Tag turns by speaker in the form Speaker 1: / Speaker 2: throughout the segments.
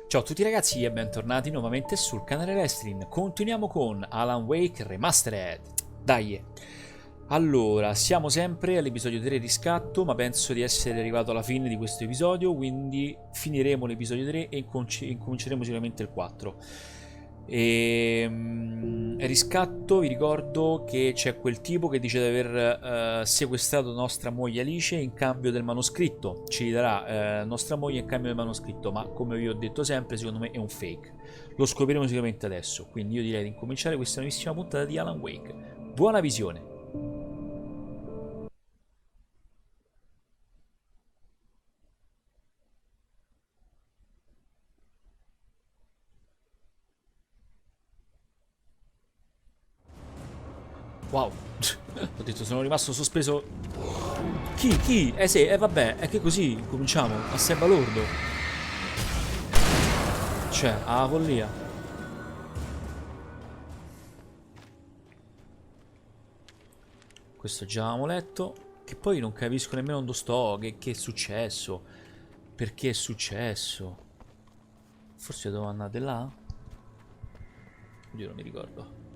Speaker 1: Ciao a tutti ragazzi e bentornati nuovamente sul canale Raistlin. Continuiamo con Alan Wake Remastered. Dai! Allora, siamo sempre all'episodio 3 riscatto, ma penso di essere arrivato alla fine di questo episodio, quindi finiremo l'episodio 3 e incominceremo sicuramente il 4. Riscatto, vi ricordo che c'è quel tipo che dice di aver sequestrato nostra moglie Alice in cambio del manoscritto. Ci darà nostra moglie in cambio del manoscritto, ma come vi ho detto sempre, secondo me è un fake. Lo scopriremo sicuramente adesso, quindi io direi di incominciare questa nuovissima puntata di Alan Wake. Buona visione! Wow, ho detto sono rimasto sospeso. Chi? Chi? Sì, vabbè, è che così cominciamo, a sé balordo. Cioè, a follia. Questo già avevamo letto. Che poi non capisco nemmeno dove sto, che è successo. Perché è successo? Forse devo andare di là? Oddio, non mi ricordo.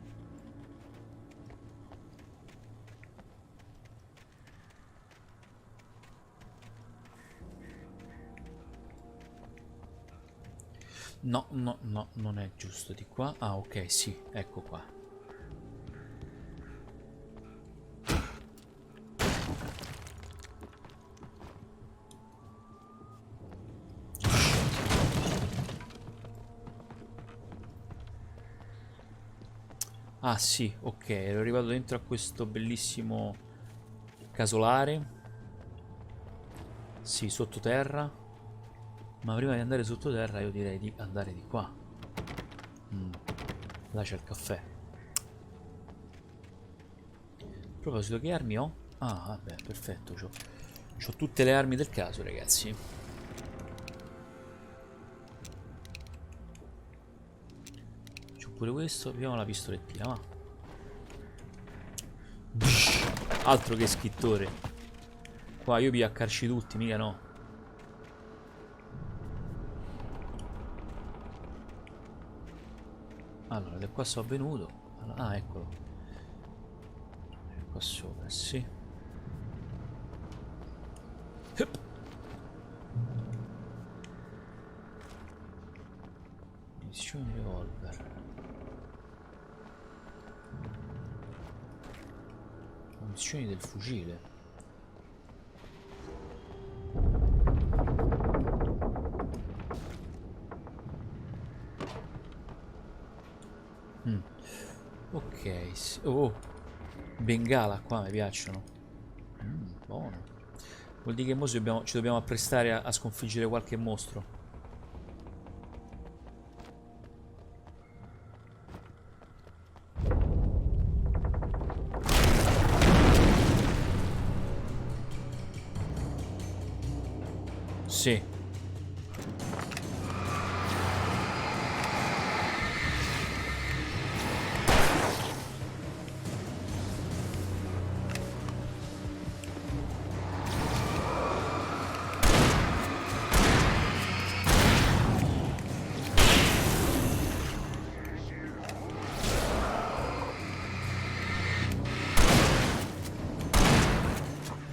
Speaker 1: No, no, no, non è giusto di qua. Ah, ok, sì, ecco qua. Ah, sì, ok, ero arrivato dentro a questo bellissimo casolare. Sì, sottoterra. Ma prima di andare sottoterra io direi di andare di qua. Là c'è il caffè. A proposito, che armi ho? Ah, vabbè, perfetto. C'ho tutte le armi del caso, ragazzi. C'ho pure questo. Abbiamo la pistolettina, va. Altro che scrittore. Qua io vi accarci tutti, mica no. Allora, da qua sono venuto. Ah, eccolo. Qua sopra, sì. Hup. Munizioni revolver. Munizioni del fucile. Ok, sì. Oh, bengala qua mi piacciono. Buono. Vuol dire che mo ci dobbiamo apprestare a sconfiggere qualche mostro. Sì.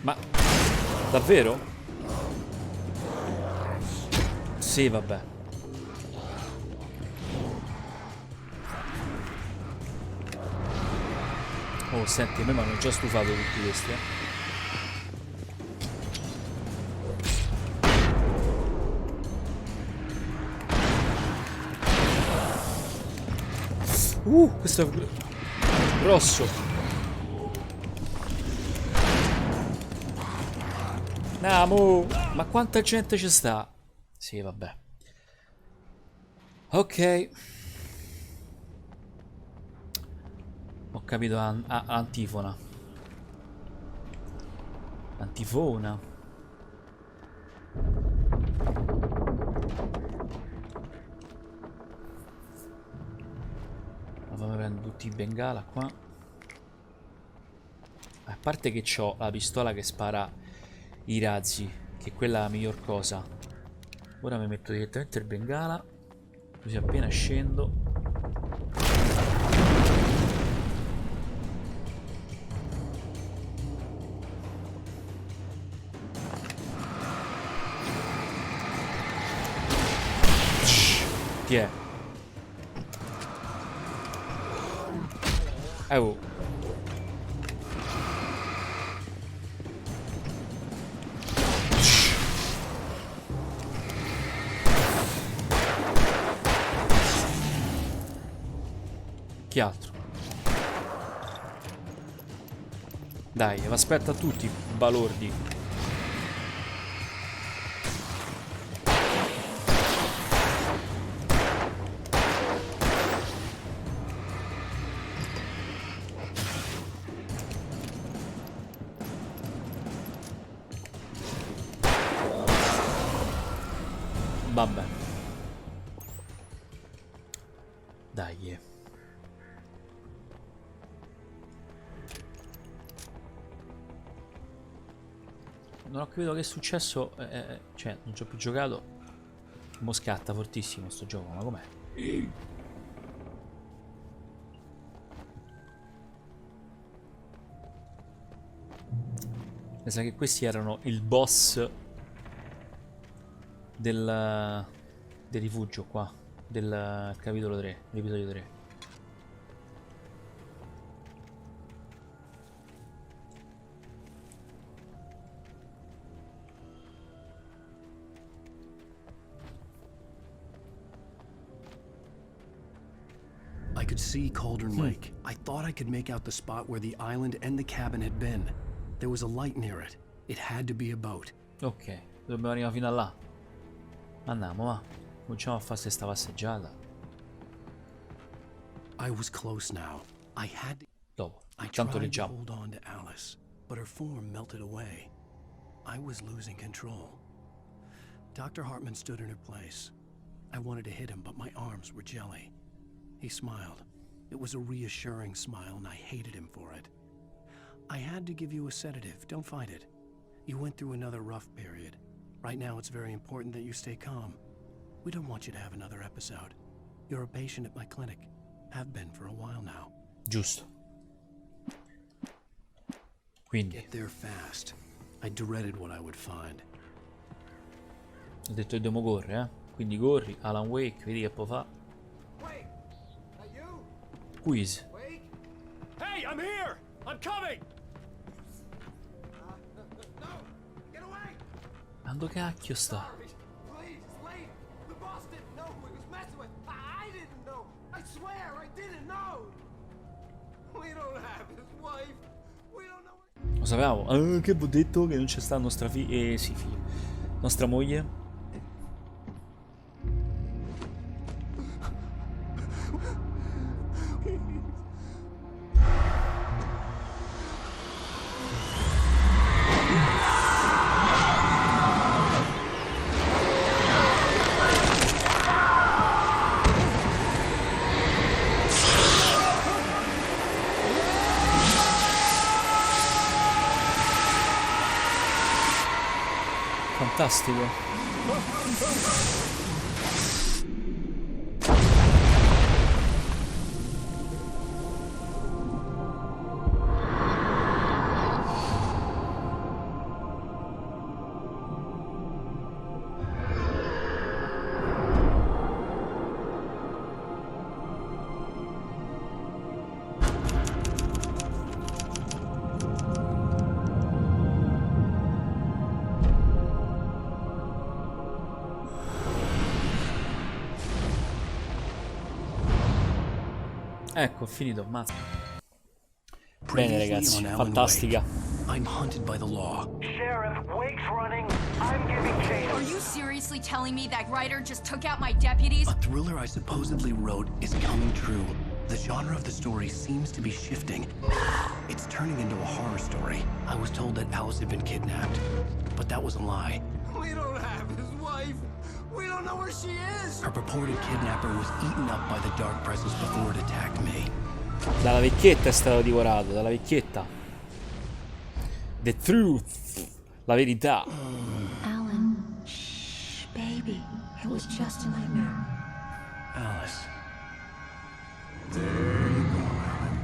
Speaker 1: Ma davvero? Sì, vabbè. Oh, senti, a me mi hanno già stufato tutti questi, eh. Questo è grosso. Namo! Ma quanta gente ci sta? Sì, vabbè. Ok. Ho capito, antifona. Antifona. Ma fammi prendere tutti i bengala qua. A parte che ho la pistola che spara i razzi, che quella è la miglior cosa. Ora mi metto direttamente il bengala. Così appena scendo. Chi è? Oh. Chi altro? Dai, vi aspetta a tutti, balordi. Vabbè. Dai. Non ho capito che è successo. Cioè, non ci ho più giocato. Mo scatta fortissimo sto gioco, ma com'è? Mi sa che questi erano il boss del rifugio qua, del capitolo 3, l'episodio 3.
Speaker 2: I could see Cauldron Lake. I thought I could make out the spot where the island and the cabin had been. There was a light near it. It had to be a boat.
Speaker 1: Ok, dobbiamo arrivare fino a là. Andiamo, va. Cominciamo a fare questa passeggiata.
Speaker 2: I was close now. I had to...
Speaker 1: Dopo,
Speaker 2: I
Speaker 1: intanto
Speaker 2: tried to
Speaker 1: leggiamo.
Speaker 2: hold on to Alice, but her form melted away. I was losing control. Dr. Hartman stood in her place. I wanted to hit him, but my arms were jelly. He smiled. It was a reassuring smile, and I hated him for it. I had to give you a sedative. Don't fight it. You went through another rough period. Right now, it's very important that you stay calm. We don't want you to have another episode. You're a patient at my clinic. Have been for a while now.
Speaker 1: Giusto. Quindi,
Speaker 2: Get there fast. I dreaded what I would find.
Speaker 1: ho detto che dobbiamo correre, eh. Quindi corri, Alan Wake, vedi che può fa. Quiz.
Speaker 3: Hey, I'm here! I'm coming! No! Get away!
Speaker 1: Quando cacchio sta?
Speaker 3: Please, it's late. The boss didn't know who he was messing with. I didn't know. I swear I didn't know. We don't have his wife. We don't know.
Speaker 1: Lo sapevamo. Che vi ho detto che non c'è sta nostra figlia. Sì, figlia. Nostra moglie. Fantastico. Ecco, ho finito, mazza. Bene ragazzi, fantastica.
Speaker 2: I'm hunted by the law.
Speaker 4: Sheriff, Wake's running. I'm giving chase.
Speaker 5: Are you seriously telling me that writer just took out my deputies?
Speaker 2: A thriller I supposedly wrote is coming true. The genre of the story seems to be shifting. It's turning into a horror story. I was told that Alice had been kidnapped, but that was a lie.
Speaker 3: We don't have his wife. We don't know where she is.
Speaker 2: Her purported kidnapper was eaten up by the dark presence before it attacked me.
Speaker 1: Dalla vecchietta è stato divorato, dalla vecchietta. The truth. La verità.
Speaker 5: Alan, shh, baby. It was just a nightmare.
Speaker 2: Alice. There you go, Alan.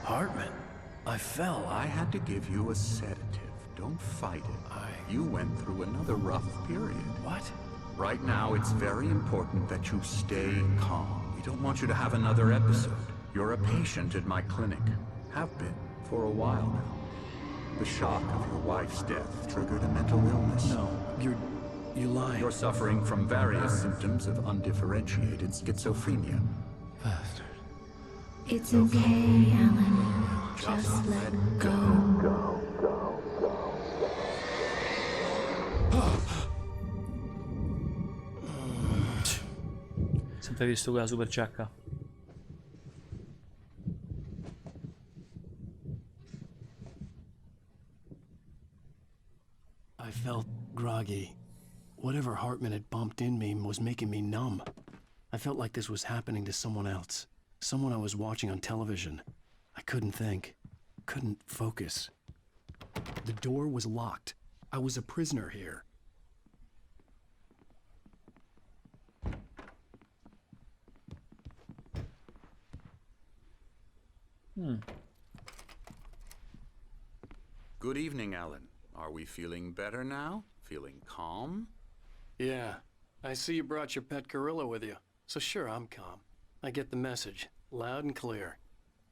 Speaker 2: Hartman, I fell.
Speaker 6: I had to give you a sedative. Don't fight it. You went through another rough period.
Speaker 2: What?
Speaker 6: Right now, it's very important that you stay calm. We don't want you to have another episode. You're a patient at my clinic. Have been for a while now. The shock of your wife's death triggered a mental illness.
Speaker 2: No, you're lying.
Speaker 6: You're suffering from various symptoms of undifferentiated schizophrenia.
Speaker 2: Bastard.
Speaker 7: It's okay, Alan. Just let go.
Speaker 1: Sempre visto quella super giacca.
Speaker 2: I felt groggy. Whatever Hartman had bumped in me was making me numb. I felt like this was happening to someone else. Someone I was watching on television. I couldn't think. Couldn't focus. The door was locked. I was a prisoner here.
Speaker 6: Good evening, Alan. Are we feeling better now? Feeling calm?
Speaker 2: Yeah. I see you brought your pet gorilla with you. So sure, I'm calm. I get the message. Loud and clear.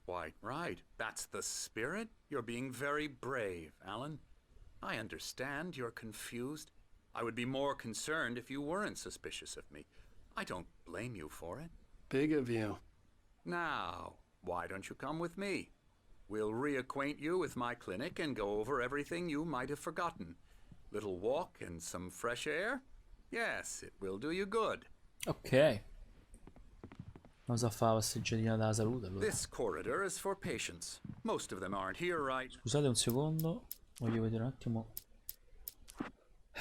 Speaker 6: Quite right. That's the spirit. You're being very brave, Alan. I understand you're confused. I would be more concerned if you weren't suspicious of me. I don't blame you for it.
Speaker 2: Big of you.
Speaker 6: Now, why don't you come with me? We'll reacquaint you with my clinic and go over everything you might have forgotten. Little walk and some fresh air? Yes, it will do you good.
Speaker 1: Ok. Cosa fa la passeggiatina della salute allora?
Speaker 6: This corridor is for patients. Most of them aren't here right.
Speaker 1: Scusate un secondo, voglio vedere un attimo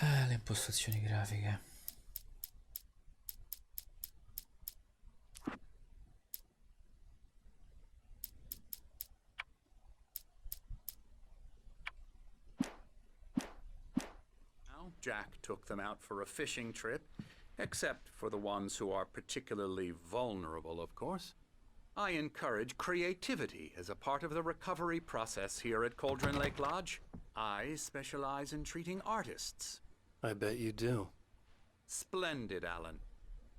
Speaker 1: le impostazioni grafiche.
Speaker 6: Jack took them out for a fishing trip, except for the ones who are particularly vulnerable, of course. I encourage creativity as a part of the recovery process here at Cauldron Lake Lodge. I specialize in treating artists.
Speaker 2: I bet you do.
Speaker 6: Splendid, Alan.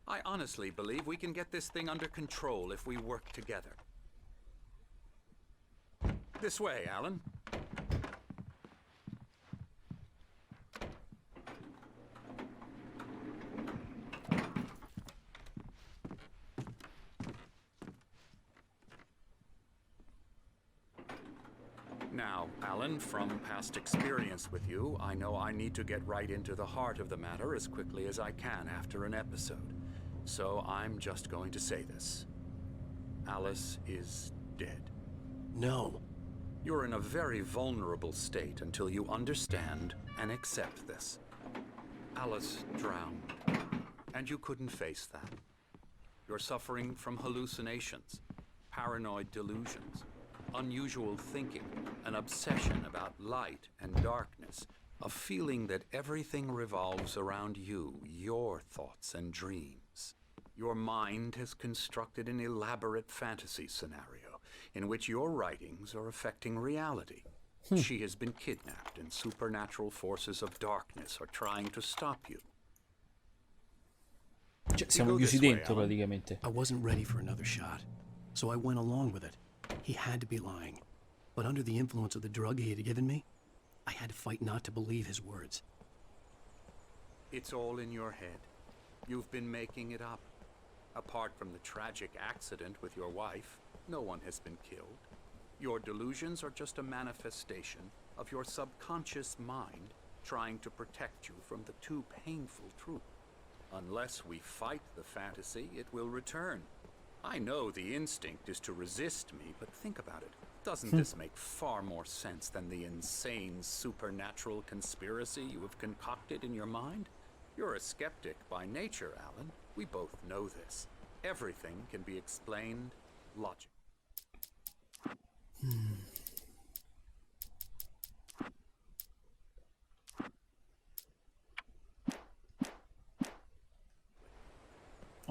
Speaker 6: I honestly believe we can get this thing under control if we work together. This way, Alan. Now, Alan, from past experience with you, I know I need to get right into the heart of the matter as quickly as I can after an episode. So I'm just going to say this. Alice is dead.
Speaker 2: No.
Speaker 6: You're in a very vulnerable state until you understand and accept this. Alice drowned, and you couldn't face that. You're suffering from hallucinations, paranoid delusions, unusual thinking, an obsession about light and darkness, a feeling that everything revolves around you, your thoughts and dreams. Your mind has constructed an elaborate fantasy scenario in which your writings are affecting reality. She has been kidnapped and supernatural forces of darkness are trying to stop you.
Speaker 1: Cioè, siamo chiusi dentro praticamente.
Speaker 2: I wasn't ready for another shot, so I went along with it. He had to be lying. But under the influence of the drug he had given me, I had to fight not to believe his words.
Speaker 6: It's all in your head. You've been making it up. Apart from the tragic accident with your wife, no one has been killed. Your delusions are just a manifestation of your subconscious mind trying to protect you from the too painful truth. Unless we fight the fantasy, it will return. I know the instinct is to resist me, but think about it. Doesn't this make far more sense than the insane supernatural conspiracy you have concocted in your mind? You're a skeptic by nature, Alan. We both know this. Everything can be explained logically.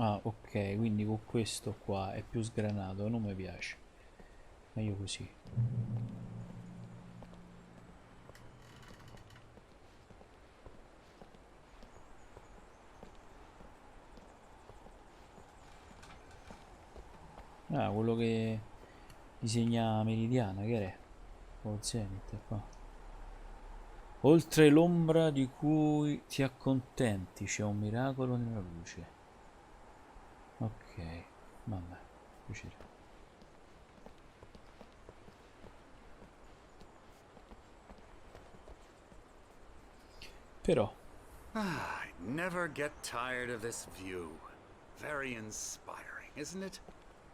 Speaker 1: Ah, ok, quindi con questo qua è più sgranato, non mi piace. Meglio così. Ah, quello che disegna Meridiana, che è? O Zenith, qua. Oltre l'ombra di cui ti accontenti, c'è un miracolo nella luce. Ok, vabbè, piacere. Però,
Speaker 6: I never get tired of this view. Very inspiring, isn't it?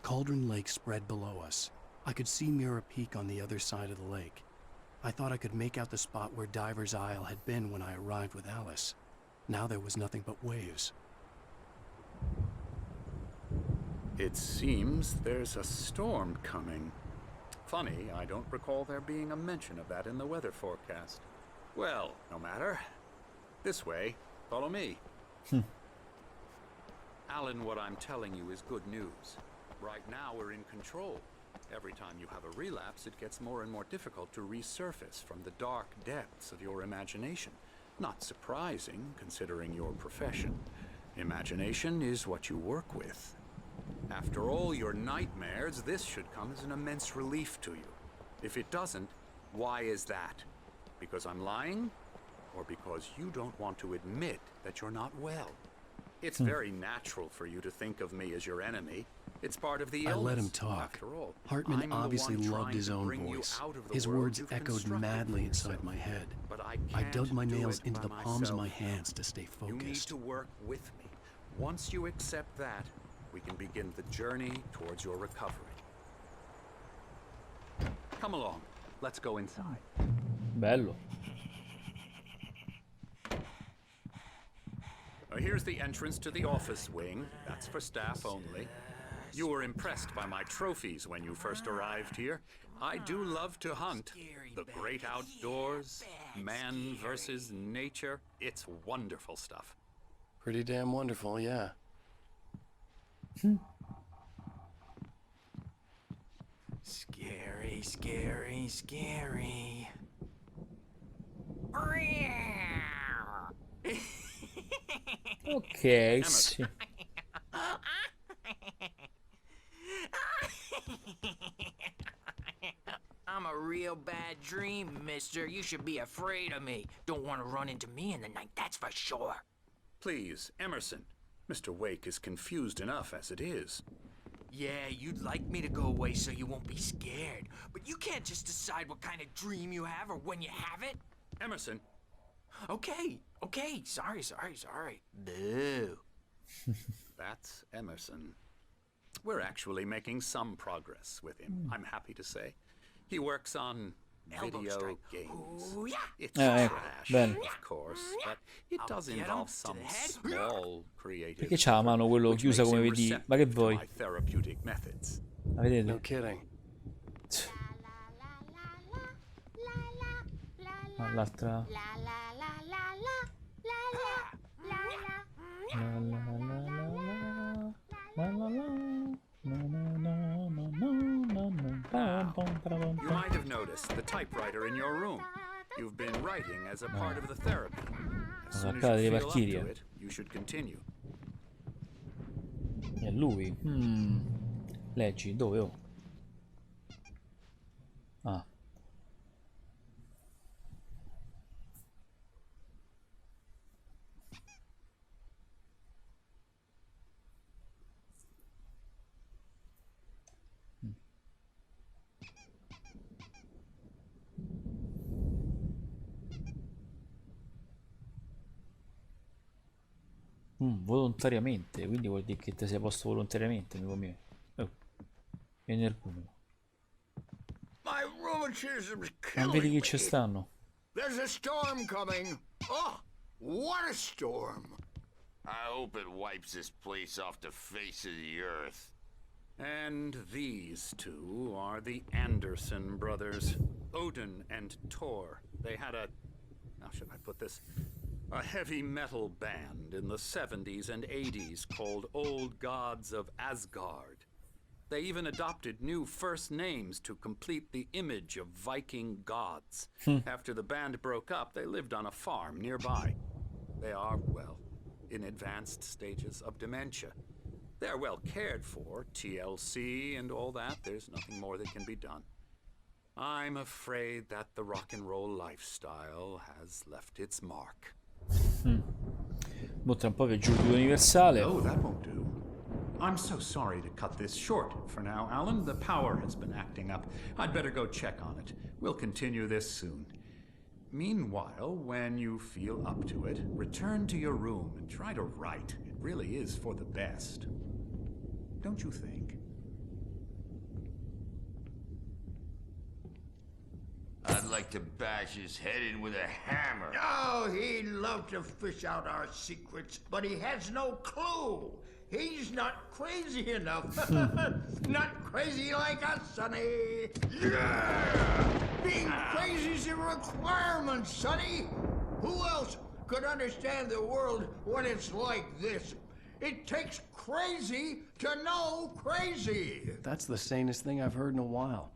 Speaker 2: Cauldron Lake spread below us. I could see Mirror Peak on the other side of the lake. I thought I could make out the spot where Diver's Isle had been when I arrived with Alice. Now there was nothing but waves.
Speaker 6: It seems there's a storm coming. Funny, I don't recall there being a mention of that in the weather forecast. Well, no matter. This way. Follow me. Alan, what I'm telling you is good news. Right now we're in control. Every time you have a relapse, it gets more and more difficult to resurface from the dark depths of your imagination. Not surprising, considering your profession. Imagination is what you work with. After all your nightmares, this should come as an immense relief to you. If it doesn't, why is that? Because I'm lying? Or because you don't want to admit that you're not well? It's very natural for you to think of me as your enemy. It's part of the illness.
Speaker 2: I let him talk.
Speaker 6: After all,
Speaker 2: Hartman
Speaker 6: I'm the
Speaker 2: obviously
Speaker 6: one
Speaker 2: loved
Speaker 6: trying
Speaker 2: his
Speaker 6: to
Speaker 2: own
Speaker 6: bring you
Speaker 2: voice.
Speaker 6: out of the
Speaker 2: His
Speaker 6: world
Speaker 2: words
Speaker 6: you've
Speaker 2: echoed
Speaker 6: constructed
Speaker 2: madly
Speaker 6: for
Speaker 2: inside
Speaker 6: yourself.
Speaker 2: my head.
Speaker 6: But I
Speaker 2: I
Speaker 6: can't
Speaker 2: dug my
Speaker 6: do
Speaker 2: nails
Speaker 6: it
Speaker 2: into
Speaker 6: by
Speaker 2: the palms of my
Speaker 6: myself.
Speaker 2: hands to stay
Speaker 6: You need
Speaker 2: focused.
Speaker 6: to work with me. Once you accept that, we can begin the journey towards your recovery. Come along. Let's go inside.
Speaker 1: bello.
Speaker 6: Here's the entrance to the office wing. That's for staff only. You were impressed by my trophies when you first arrived here. I do love to hunt. The great outdoors, man versus nature. It's wonderful stuff.
Speaker 2: Pretty damn wonderful, yeah.
Speaker 8: Scary, scary, scary.
Speaker 1: Ok, sì.
Speaker 8: I'm a real bad dream, mister. You should be afraid of me. Don't want to run into me in the night, that's for sure.
Speaker 6: Please, Emerson. Mr. Wake is confused enough as it is.
Speaker 8: Yeah, you'd like me to go away so you won't be scared. But you can't just decide what kind of dream you have or when you have it.
Speaker 6: Emerson,
Speaker 8: Okay, sorry. Boo.
Speaker 6: that's Emerson. We're actually making some progress with him, I'm happy to say. He works on
Speaker 8: Elbow
Speaker 6: video
Speaker 8: strike.
Speaker 6: games.
Speaker 8: Ooh, yeah.
Speaker 6: It's
Speaker 1: ecco,
Speaker 6: trash,
Speaker 1: bene.
Speaker 6: of course, but it
Speaker 8: I'll
Speaker 6: does
Speaker 8: get 'em
Speaker 6: involve
Speaker 8: to
Speaker 6: some
Speaker 8: the head.
Speaker 6: small creative
Speaker 1: Perché c'ha la mano quello
Speaker 6: which
Speaker 1: chiusa
Speaker 6: makes
Speaker 1: come
Speaker 6: him
Speaker 1: vedi?
Speaker 6: receptive
Speaker 1: Ma che
Speaker 6: to
Speaker 1: vuoi?
Speaker 6: my therapeutic methods.
Speaker 1: La vedete?
Speaker 2: No kidding.
Speaker 1: Ah, l'altra.
Speaker 6: You might have noticed the typewriter in your room. You've been writing as a part of the therapy. As soon as
Speaker 1: Accade
Speaker 6: you
Speaker 1: di
Speaker 6: feel up
Speaker 1: Valkyria.
Speaker 6: to it, you should continue.
Speaker 1: È lui? Leggi, dove? Oh. Ah. Volontariamente, quindi vuol dire che ti sei posto volontariamente, amico mio. Oh. Vieni nel numero.
Speaker 3: My rheumatism's
Speaker 1: Ma
Speaker 3: killing
Speaker 1: vedi chi
Speaker 3: me.
Speaker 1: ci stanno?
Speaker 3: There's a storm coming. Oh, what a storm.
Speaker 9: I hope it wipes this place off the face of the earth.
Speaker 6: And these two are the Anderson brothers, Odin and Tor. They had a, how should I put this? A heavy metal band in the 70s and 80s called Old Gods of Asgard. They even adopted new first names to complete the image of Viking gods. After the band broke up, they lived on a farm nearby. They are, well, in advanced stages of dementia. They're well cared for, TLC and all that. There's nothing more that can be done. I'm afraid that the rock and roll lifestyle has left its mark.
Speaker 1: Tra un po' vi aggiungo universale.
Speaker 6: Oh, that won't do. I'm so sorry to cut this short for now, Alan. The power has been acting up. I'd better go check on it. We'll continue this soon. Meanwhile, when you feel up to it, return to your room and try to write. It really is for the best. Don't you think?
Speaker 9: I'd like to bash his head in with a hammer.
Speaker 10: Oh, he'd love to fish out our secrets, but he has no clue. He's not crazy enough. Not crazy like us, Sonny. Yeah! Being crazy's a requirement, Sonny. Who else could understand the world when it's like this? It takes crazy to know crazy.
Speaker 2: That's the sanest thing I've heard in a while.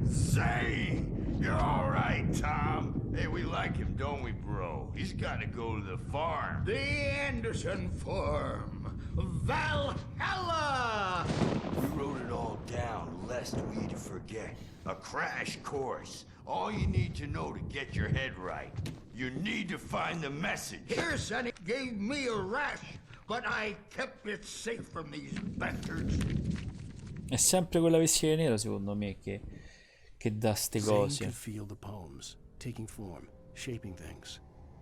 Speaker 9: Say, you're all right, Tom. Hey, we like him, don't we, bro? He's got to go to the farm.
Speaker 10: The Anderson farm. Valhalla!
Speaker 9: We wrote it all down, lest we forget. A crash course. All you need to know to get your head right. You need to find the message.
Speaker 10: Here, Sonny gave me a rash, but I kept it safe from these bastards.
Speaker 1: È sempre quella vestita nera, secondo me, che dà ste
Speaker 2: Zane
Speaker 1: cose.
Speaker 2: could feel the poems, taking form, shaping things.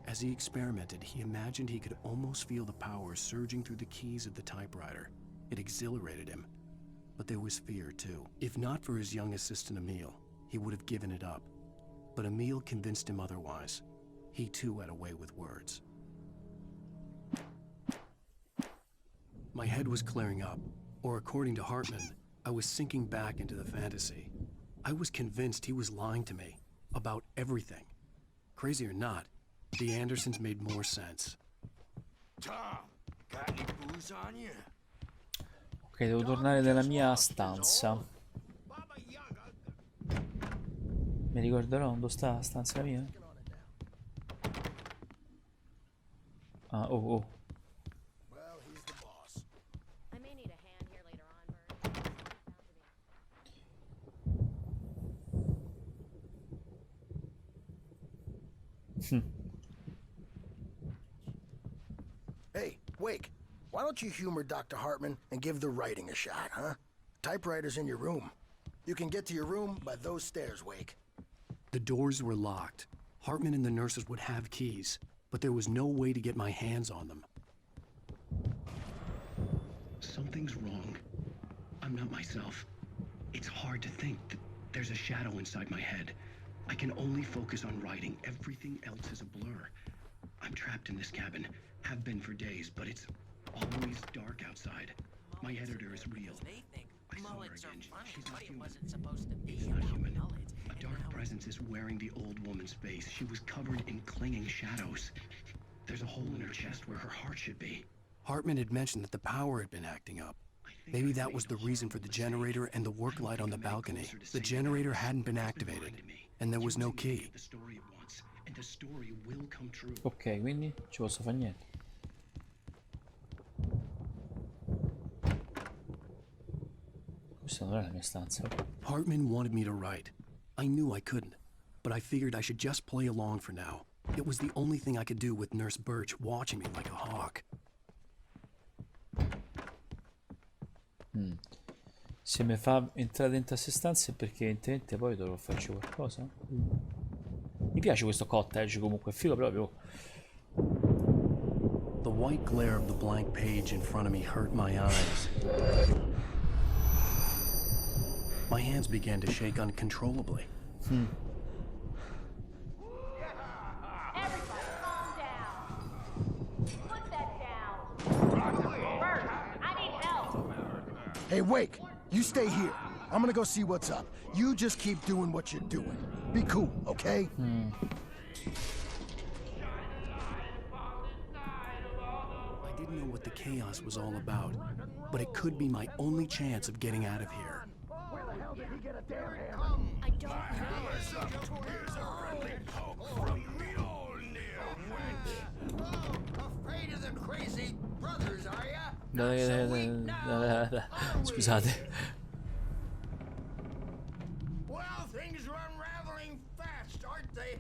Speaker 2: As he experimented, he imagined he could almost feel the power surging through the keys of the typewriter. It exhilarated him. But there was fear, too. If not for his young assistant Emil, he would have given it up. But Emil convinced him otherwise. He, too, had a way with words. My head was clearing up, or according to Hartman, I was sinking back into the fantasy. I was convinced he was lying to me about everything. Crazy or not, the Andersons made more sense.
Speaker 9: Tom, got any booze on you?
Speaker 1: Ok, devo tornare nella mia stanza. Mi ricorderò dove sta la stanza mia? Ah, oh, oh.
Speaker 10: Hey, Wake, why don't you humor Dr. Hartman and give the writing a shot, huh? Typewriter's in your room. You can get to your room by those stairs, Wake.
Speaker 2: The doors were locked. Hartman and the nurses would have keys, but there was no way to get my hands on them. Something's wrong. I'm not myself. It's hard to think that there's a shadow inside my head. I can only focus on writing. Everything else is a blur. I'm trapped in this cabin. Have been for days, but it's always dark outside. My editor is real. I saw her again. She's not human. It's not human. A dark presence is wearing the old woman's face. She was covered in clinging shadows. There's a hole in her chest where her heart should be. Hartman had mentioned that the power had been acting up. Maybe that was the reason for the generator and the work light on the balcony. The generator hadn't been activated, and there was no key.
Speaker 1: Ok, quindi ci posso fare niente. Questa non è la mia stanza.
Speaker 2: Hartman wanted me to write. I knew I couldn't, but I figured I should just play along for now. It was the only thing I could do with Nurse Birch watching me like a hawk.
Speaker 1: Se mi fa entrare dentro a queste stanze è perché evidentemente poi dovrò farci qualcosa. Mi piace questo cottage comunque, è figo proprio.
Speaker 2: The white glare of the blank page in front of me hurt my eyes. My hands began to shake uncontrollably.
Speaker 5: Everybody, calm down. Put that down. Bert, I need help.
Speaker 10: Hey, Wake, you stay here. I'm gonna go see what's up. You just keep doing what you're doing. Be cool, okay?
Speaker 2: I didn't know what the chaos was all about, but it could be my only chance of getting out of here.
Speaker 10: Where the hell did he get a damn hammer?
Speaker 7: I don't know.
Speaker 10: Here's a friendly poke from the old neo-witch. Afraid of the crazy brothers, are ya? Not so weak now.
Speaker 1: Scusate.
Speaker 10: Well, things are unraveling fast, aren't they?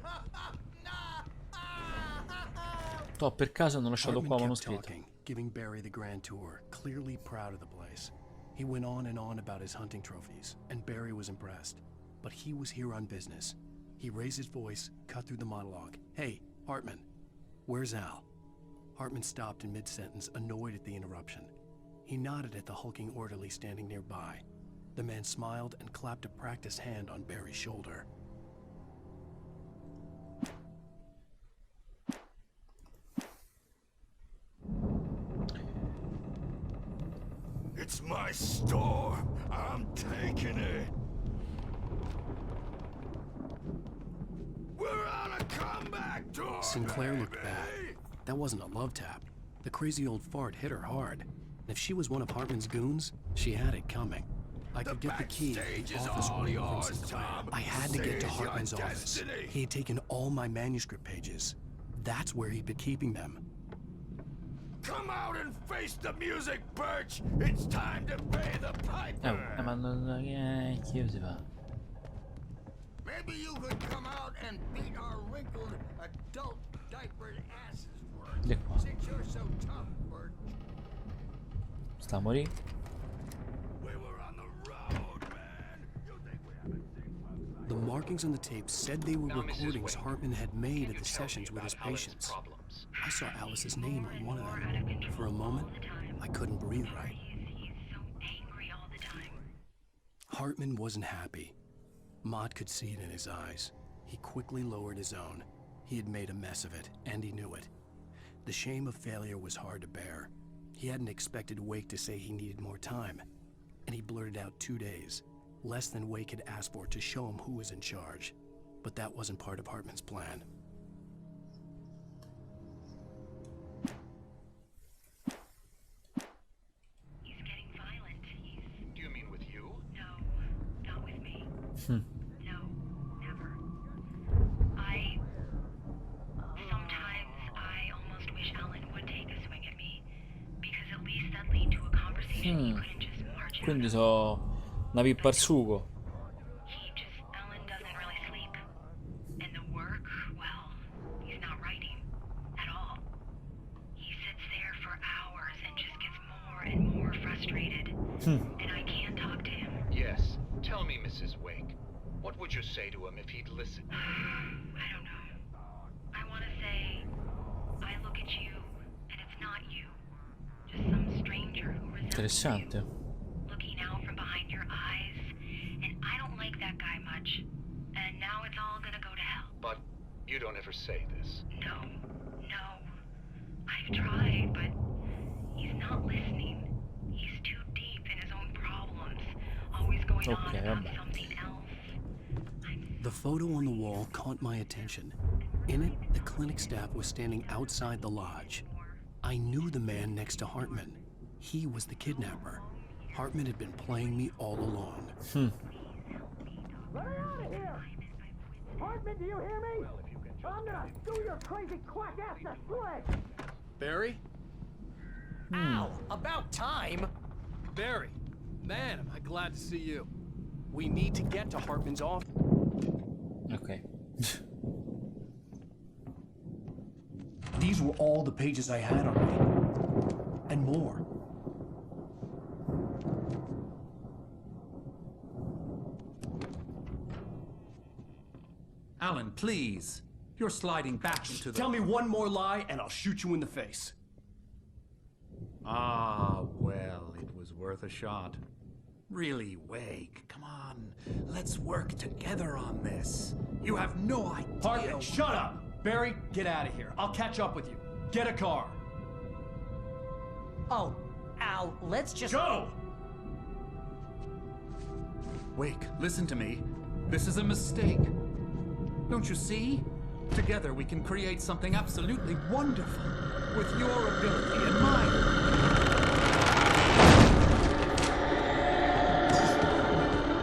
Speaker 1: No, per caso hanno lasciato qua
Speaker 2: Hartman kept
Speaker 1: manoscritto.
Speaker 2: talking, giving Barry the grand tour, clearly proud of the place. He went on and on about his hunting trophies, and Barry was impressed. But he was here on business. He raised his voice, cut through the monologue. Hey, Hartman, where's Al? Hartman stopped in mid-sentence, annoyed at the interruption. He nodded at the hulking orderly standing nearby. The man smiled and clapped a practiced hand on Barry's shoulder.
Speaker 9: It's my store. I'm taking it. We're on a comeback tour.
Speaker 2: Sinclair looked
Speaker 9: baby.
Speaker 2: bad. That wasn't a love tap. The crazy old fart hit her hard. And if she was one of Hartman's goons, she had it coming. I could get the key to
Speaker 9: backstage
Speaker 2: the
Speaker 9: is
Speaker 2: office
Speaker 9: all
Speaker 2: room of
Speaker 9: yours,
Speaker 2: Vincent Clan.
Speaker 9: Tom.
Speaker 2: I had to get to
Speaker 9: Seize your
Speaker 2: Hartman's office.
Speaker 9: destiny.
Speaker 2: He had taken all my manuscript pages. That's where he'd been keeping them.
Speaker 9: Come out and face the music, Birch. It's time to pay the piper.
Speaker 1: Ma non... che si fa?
Speaker 10: Maybe you could come out and beat our wrinkled adult diapered asses for it.
Speaker 1: Di qua.
Speaker 10: Since you're so tough, Bert.
Speaker 1: Sta a morì.
Speaker 9: We were on the road, man. You think we haven't seen what's
Speaker 2: The markings on the tape said they were recordings Hartman had made at the sessions with his patients. I saw Alice's name on one of them. For a moment, I couldn't breathe right.
Speaker 7: He's so angry all the time.
Speaker 2: Hartman wasn't happy. Mott could see it in his eyes. He quickly lowered his own. He had made a mess of it, and he knew it. The shame of failure was hard to bear. He hadn't expected Wake to say he needed more time, and he blurted out 2 days, less than Wake had asked for to show him who was in charge. But that wasn't part of Hartman's plan.
Speaker 7: He's getting violent.
Speaker 6: Do you mean with you?
Speaker 7: No, not with me.
Speaker 1: Hmm.
Speaker 7: No, never. Sometimes I almost wish Alan would take a swing at me, because at least that lead to a conversation he couldn't just march out
Speaker 1: Quindi
Speaker 7: of.
Speaker 1: so una pippa al sugo.
Speaker 7: Alan doesn't really sleep. And the work, well, he's not writing at all. He sits there for hours and just gets more and more frustrated. And I can't talk to him.
Speaker 11: Yes. Tell me, Mrs. Wake. What would you say to him if he'd listen?
Speaker 7: I don't know. I want to say, I look at you, and it's not you. Just some stranger who resembles
Speaker 1: Interessante.
Speaker 7: you, looking out from behind your eyes. And I don't like that guy much. And now it's all gonna go to hell.
Speaker 11: But you don't ever say this.
Speaker 7: No. I've tried, but he's not listening. He's too deep in his own problems, always going on about something else.
Speaker 2: The photo on the wall caught my attention. In it, the clinic staff was standing outside the lodge. I knew the man next to Hartman. He was the kidnapper. Hartman had been playing me all along.
Speaker 10: Let me out of here! Hartman, do you hear me? I'm gonna do your crazy quack ass to shreds!
Speaker 12: Barry?
Speaker 8: Ow! About time!
Speaker 12: Barry! Man, am I glad to see you. We need to get to Hartman's office.
Speaker 1: Ok.
Speaker 2: These were all the pages I had on me. And more.
Speaker 6: Alan, please. You're sliding back into the...
Speaker 12: Tell me one more lie and I'll shoot you in the face.
Speaker 6: Ah, well, it was worth a shot. Really, Wake, come on. Let's work together on this. You have no idea...
Speaker 12: Hartman, shut up! Barry, get out of here. I'll catch up with you. Get a car.
Speaker 8: Oh, Al, let's just...
Speaker 12: Go!
Speaker 6: Wake, listen to me. This is a mistake. Don't you see?
Speaker 13: Together we can create something absolutely wonderful with your ability and mine.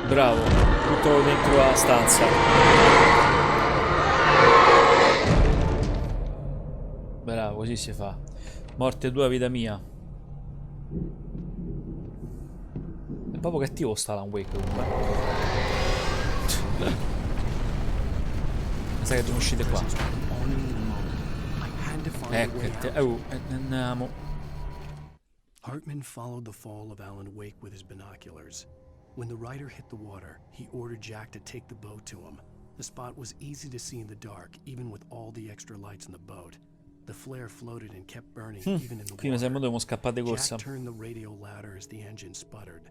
Speaker 1: Bravo, tutto dentro la stanza. Bravo, così si fa. Morte tua, vita mia. È proprio cattivo sta Alan Wake comunque. Mi sa che devo uscire qua. Ecco, andiamo.
Speaker 2: Hartman followed the fall of Alan Wake with his binoculars. When the rider hit the water, he ordered Jack to take the boat to him. The spot was easy to see in the dark, even with all the extra lights in the boat. The flare floated and kept burning even in the
Speaker 1: Qui mi sembra dobbiamo scappare di corsa.
Speaker 2: Jack turned the radio louder as the engine sputtered.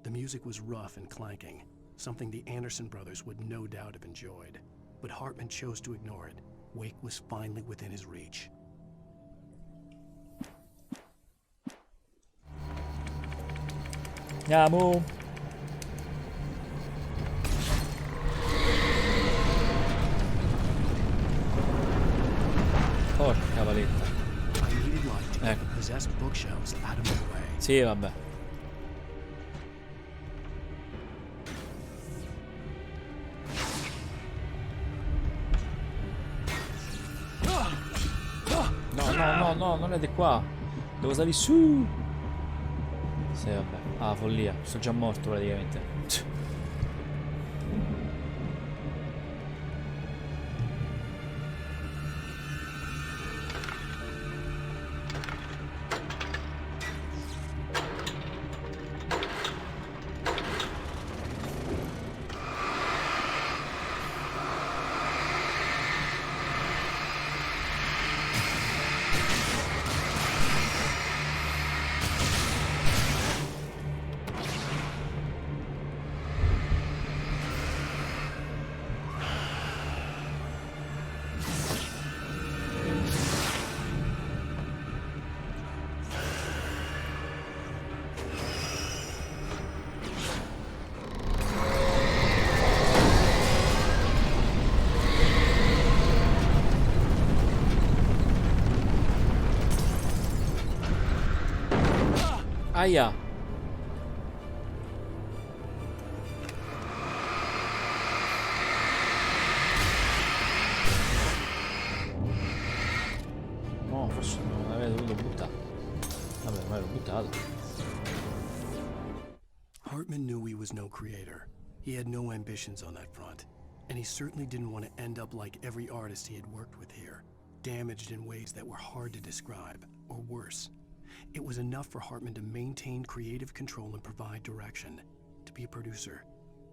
Speaker 2: The music was rough and clanking, something the Anderson brothers would no doubt have enjoyed. But Hartman chose to ignore it. Wake was finally within his reach.
Speaker 1: Andiamo. Porca valetta. Ecco. Sì, vabbè. No, non è di qua. Devo salire su. Sì, vabbè. Ah, follia. Sto già morto praticamente. Aia. No, forse non l'avrei dovuto buttare. Vabbè, ormai l'ho buttato.
Speaker 2: Hartman knew he was no creator. He had no ambitions on that front. And he certainly didn't want to end up like every artist he had worked with here, damaged in ways that were hard to describe, or worse. It was enough for Hartman to maintain creative control and provide direction, to be a producer.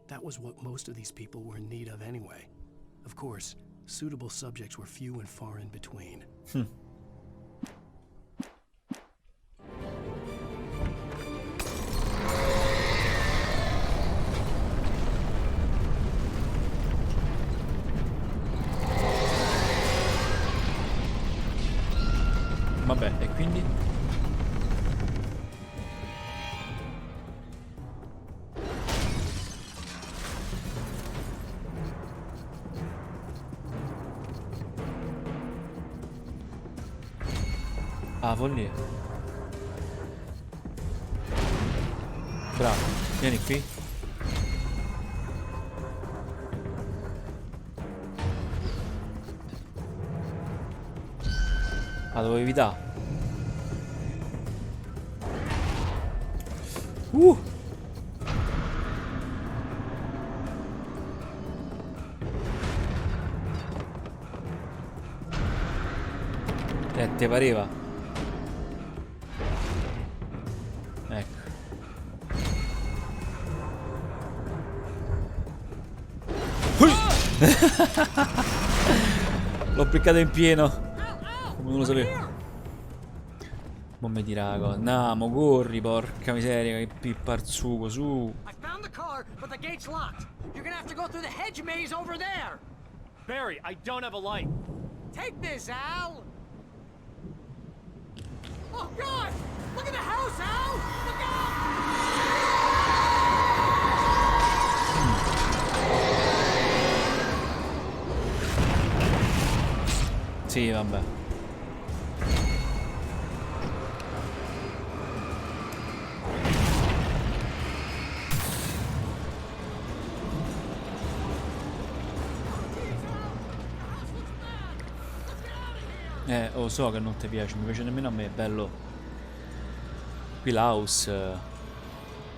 Speaker 2: That was what most of these people were in need of anyway. Of course, suitable subjects were few and far in between.
Speaker 1: Vabbè, e quindi? Ah, follia. Bravo, vieni qui. Ah, devo evitare. Te pareva? Ecco. L'ho piccato in pieno. Come non lo sapevo. Non mi dirà cosa. Andiamo, corri, porca miseria, che pippa al sugo, su.
Speaker 8: I found the car, but the gate's locked. You're gonna have to go through the hedge maze over there.
Speaker 12: Barry, I don't have a light.
Speaker 8: Take this, Al. Oh, God! Look at the house, Al! Look out!
Speaker 1: Sì, vabbè. Lo so che non ti piace, mi piace nemmeno a me, è bello. Qui l'house.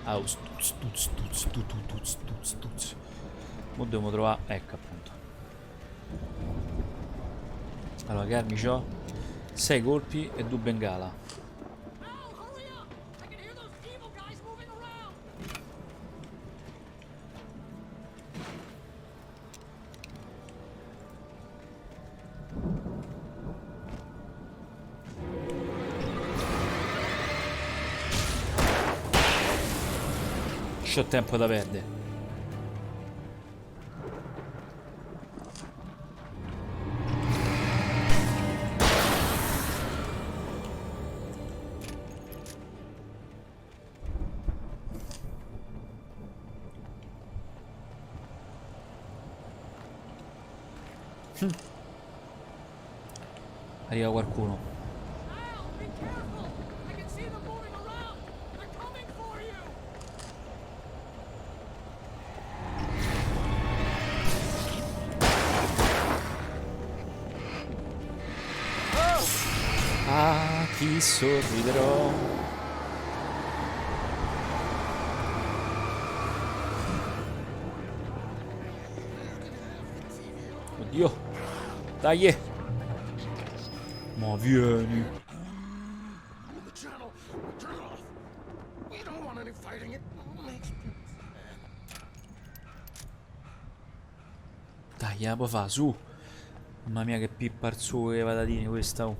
Speaker 1: House. Mo dobbiamo trovare. Ecco appunto. Allora, che armi c'ho? 6 colpi e 2 bengala. C'ho tempo da perdere. Arriva qualcuno. Ti sorriderò. Oddio. Dai. Ma vieni. Dai, la può fare, su. Mamma mia che pippa al suo che patatine questa. Oh.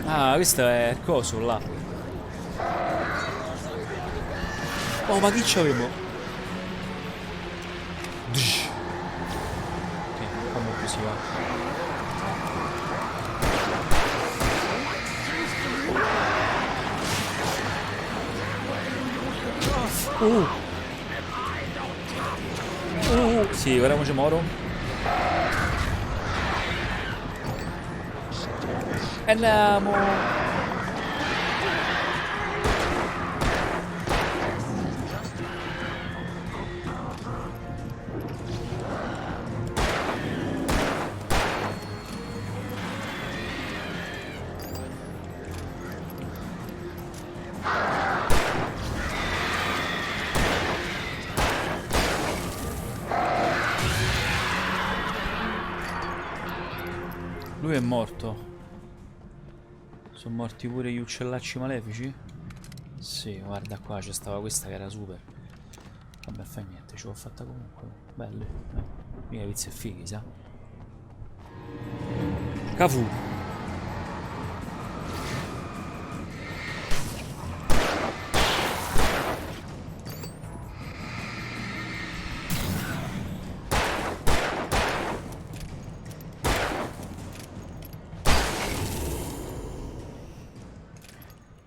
Speaker 1: Ah, questo è il coso là. Oh, ma chi c'avevo? Ok, come così va. Sì, ora ci moro. Andiamo. Lui è morto. Sono morti pure gli uccellacci malefici? Sì, guarda qua, c'è stava questa che era super. Vabbè, fa niente, ce l'ho fatta comunque. Belle. Mica pizza e fighi, sa? Cafu.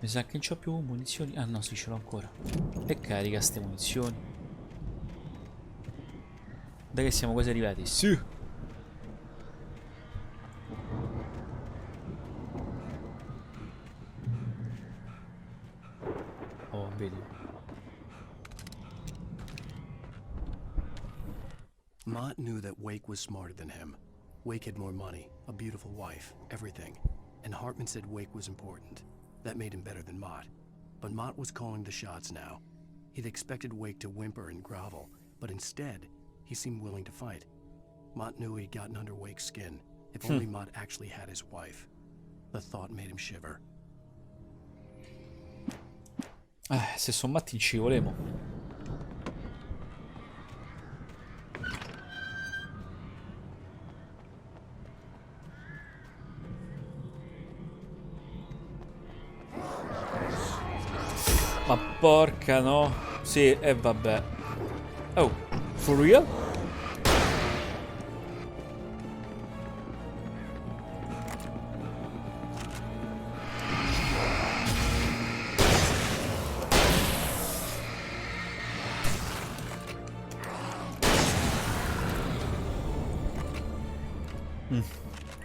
Speaker 1: Mi sa che non c'ho più munizioni. Ah no, sì, ce l'ho ancora. E carica ste munizioni. Dai che siamo quasi arrivati. Sì. Oh, vedi.
Speaker 2: Mott knew that Wake was smarter than him. Wake had more money, a beautiful wife, everything. And Hartman said Wake was important. That made him better than Mott. But Mott was calling the shots now. He'd expected Wake to whimper and grovel, but instead, he seemed willing to fight. Mott knew he'd gotten under Wake's skin. If only Mott actually had his wife. The thought made him shiver.
Speaker 1: Se sono matti ci volevo. Ma porca no. Sì, e vabbè. Oh, for real?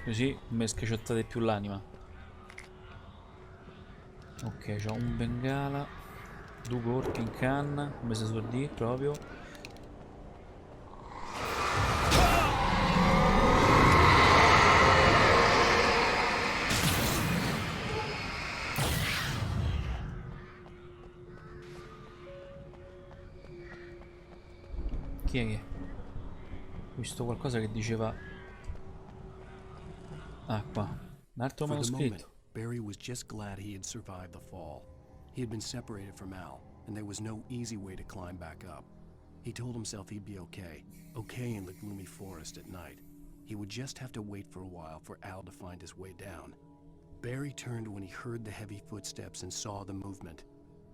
Speaker 1: Così mi screciottate più l'anima. Ok, c'ho un bengala, due colpi in canna, come si suol dire proprio. Chi è che? Ho visto qualcosa che diceva... Ah, qua. Un altro
Speaker 2: For the moment,
Speaker 1: manoscritto.
Speaker 2: Barry was just glad he had survived the fall. He had been separated from Al, and there was no easy way to climb back up. He told himself he'd be okay in the gloomy forest at night. He would just have to wait for a while for Al to find his way down. Barry turned when he heard the heavy footsteps and saw the movement.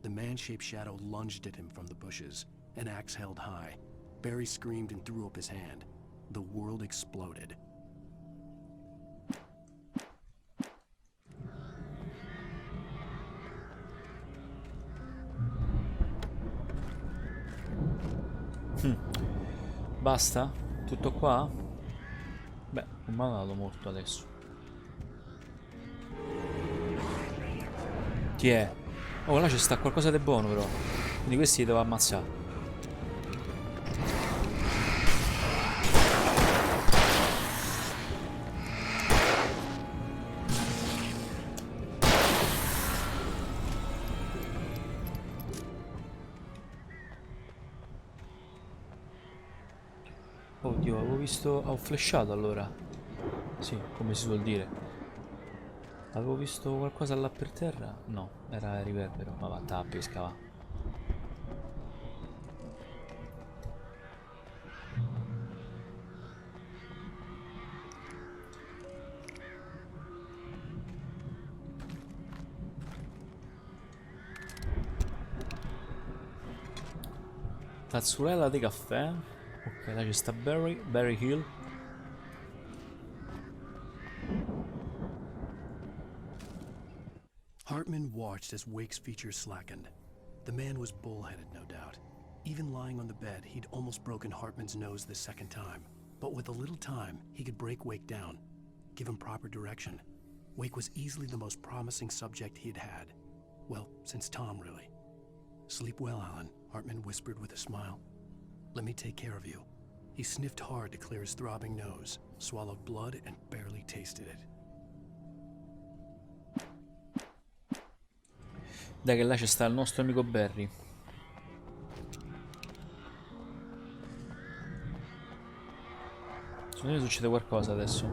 Speaker 2: The man-shaped shadow lunged at him from the bushes, an axe held high. Barry screamed and threw up his hand. The world exploded.
Speaker 1: Basta? Tutto qua? Beh, non mi ha dato molto adesso. Chi è? Oh, là c'è sta qualcosa di buono però. Quindi questi li devo ammazzare. Oddio, avevo visto... Ho flashato allora. Sì, come si suol dire. Avevo visto qualcosa là per terra? No, era il riverbero. Ma va, a pesca, va. Tazzurella di caffè. Ok, là c'è sta Barry Hill.
Speaker 2: Hartman watched as Wake's features slackened. The man was bullheaded, no doubt. Even lying on the bed, he'd almost broken Hartman's nose the second time. But with a little time, he could break Wake down, give him proper direction. Wake was easily the most promising subject he'd had. Well, since Tom, really. Sleep well, Alan, Hartman whispered with a smile. Let me take care of you. He sniffed hard to clear his throbbing nose, swallowed blood, and barely tasted it.
Speaker 1: Dai che là c'è sta il nostro amico Barry. Secondo me succede qualcosa adesso.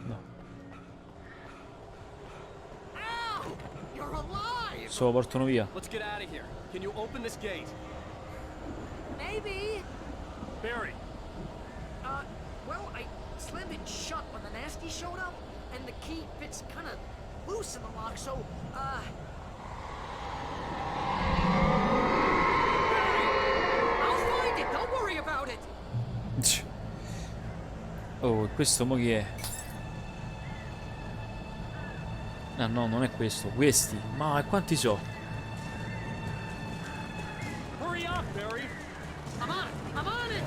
Speaker 1: No. Se lo portano via.
Speaker 12: Let's get out of here. Can you open this gate?
Speaker 14: Maybe.
Speaker 12: Barry.
Speaker 14: Well, I slammed it shut when the nasty showed up, and the key fits kind of loose in the lock, so, I'll find it, don't worry about it!
Speaker 1: Oh, questo mo chi è? Ah no, non è questo, questi. Ma quanti so?
Speaker 12: Hurry up, Barry!
Speaker 14: I'm on it!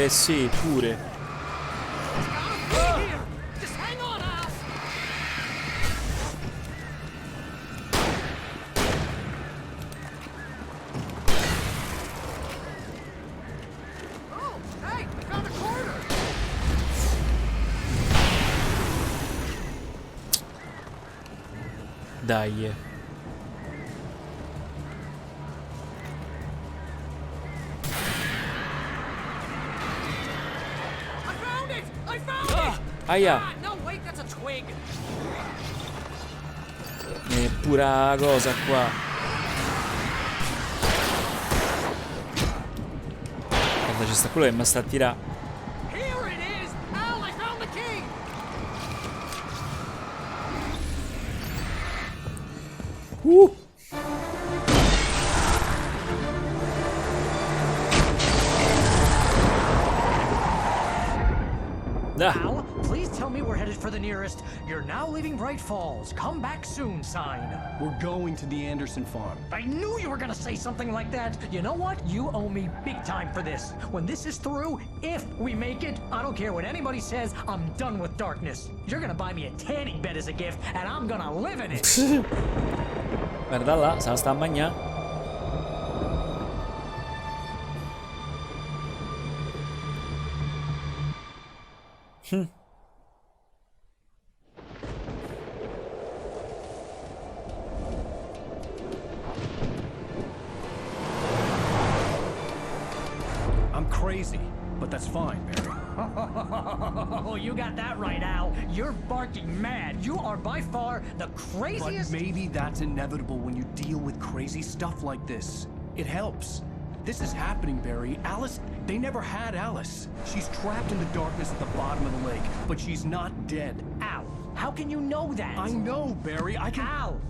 Speaker 1: Sì, pure.
Speaker 14: Just hang on, Al! Oh, hey, we found a corner!
Speaker 1: Dai. Aia.
Speaker 14: No, wait, that's a twig.
Speaker 1: È pura cosa qua. Guarda, c'è sta quello che mi sta a tirare.
Speaker 14: Here it is! Al, I found the key!
Speaker 1: Da.
Speaker 14: Al, please tell me we're headed for the
Speaker 15: nearest "You're now leaving Bright Falls. Come back soon" sign.
Speaker 2: We're going to the Anderson farm.
Speaker 15: I knew you were gonna say something like that. You know what? You owe me big time for this. When this is through, if we make it, I don't care what anybody says, I'm done with darkness. You're gonna buy me a tanning bed as a gift, and I'm gonna live in it.
Speaker 1: Guarda là, se la sta a bagnare.
Speaker 2: I'm crazy, but that's fine, Barry.
Speaker 15: Oh, you got that right, Al. You're barking mad. You are by far the craziest.
Speaker 2: But maybe that's inevitable when you deal with crazy stuff like this. It helps. This is happening, Barry. Alice, they never had Alice. She's trapped in the darkness at the bottom of the lake, but she's not dead.
Speaker 15: Al, how can you know that?
Speaker 2: I know, Barry. I can...
Speaker 15: Al,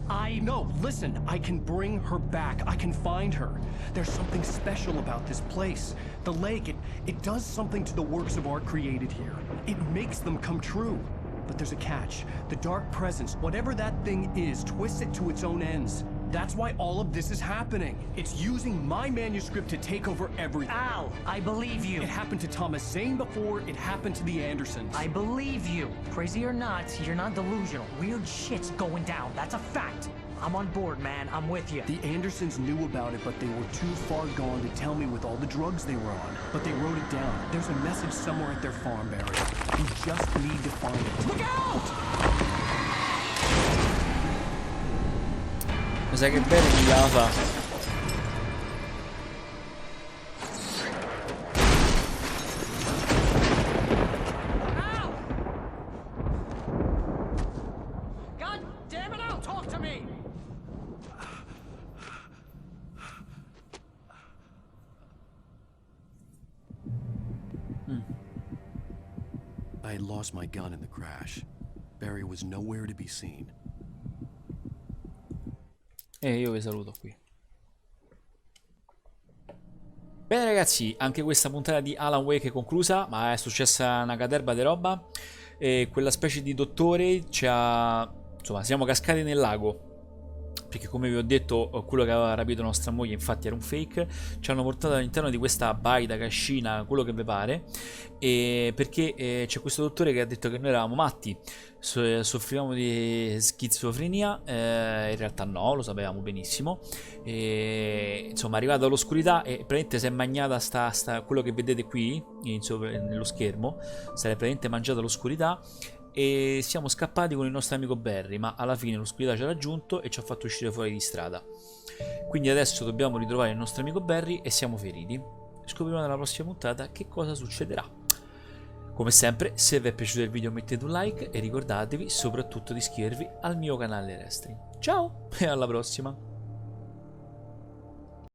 Speaker 2: No, listen. I can bring her back. I can find her. There's something special about this place. The lake, it does something to the works of art created here. It makes them come true. But there's a catch. The dark presence, whatever that thing is, twists it to its own ends. That's why all of this is happening. It's using my manuscript to take over everything.
Speaker 15: Al, I believe you.
Speaker 2: It happened to Thomas Zane before, it happened to the Andersons.
Speaker 15: I believe you. Crazy or not, you're not delusional. Weird shit's going down. That's a fact. I'm on board, man. I'm with you.
Speaker 2: The Andersons knew about it, but they were too far gone to tell me with all the drugs they were on. But they wrote it down. There's a message somewhere at their farm, Barry. We just need to find it. Look out!
Speaker 1: Mi sa che bene mi la fa.
Speaker 15: God damn it, Al, talk to me!
Speaker 2: I had lost my gun in the crash. Barry was nowhere to be seen.
Speaker 1: E io vi saluto qui. Bene ragazzi, anche questa puntata di Alan Wake è conclusa, ma è successa una caterba di roba. E quella specie di dottore ci ha... insomma, siamo cascati nel lago. Perché come vi ho detto, quello che aveva rapito nostra moglie infatti era un fake. Ci hanno portato all'interno di questa baita, cascina, quello che vi pare. E perché c'è questo dottore che ha detto che noi eravamo matti, soffrivamo di schizofrenia. In realtà no, lo sapevamo benissimo. E, insomma, è arrivato all'oscurità e praticamente si è mangiata quello che vedete qui nello schermo. Si è praticamente mangiata l'oscurità. E siamo scappati con il nostro amico Barry, ma alla fine l'oscurità ci ha raggiunto e ci ha fatto uscire fuori di strada. Quindi adesso dobbiamo ritrovare il nostro amico Barry e siamo feriti. Scopriremo nella prossima puntata che cosa succederà. Come sempre, se vi è piaciuto il video mettete un like e ricordatevi soprattutto di iscrivervi al mio canale Raistlin. Ciao e alla prossima!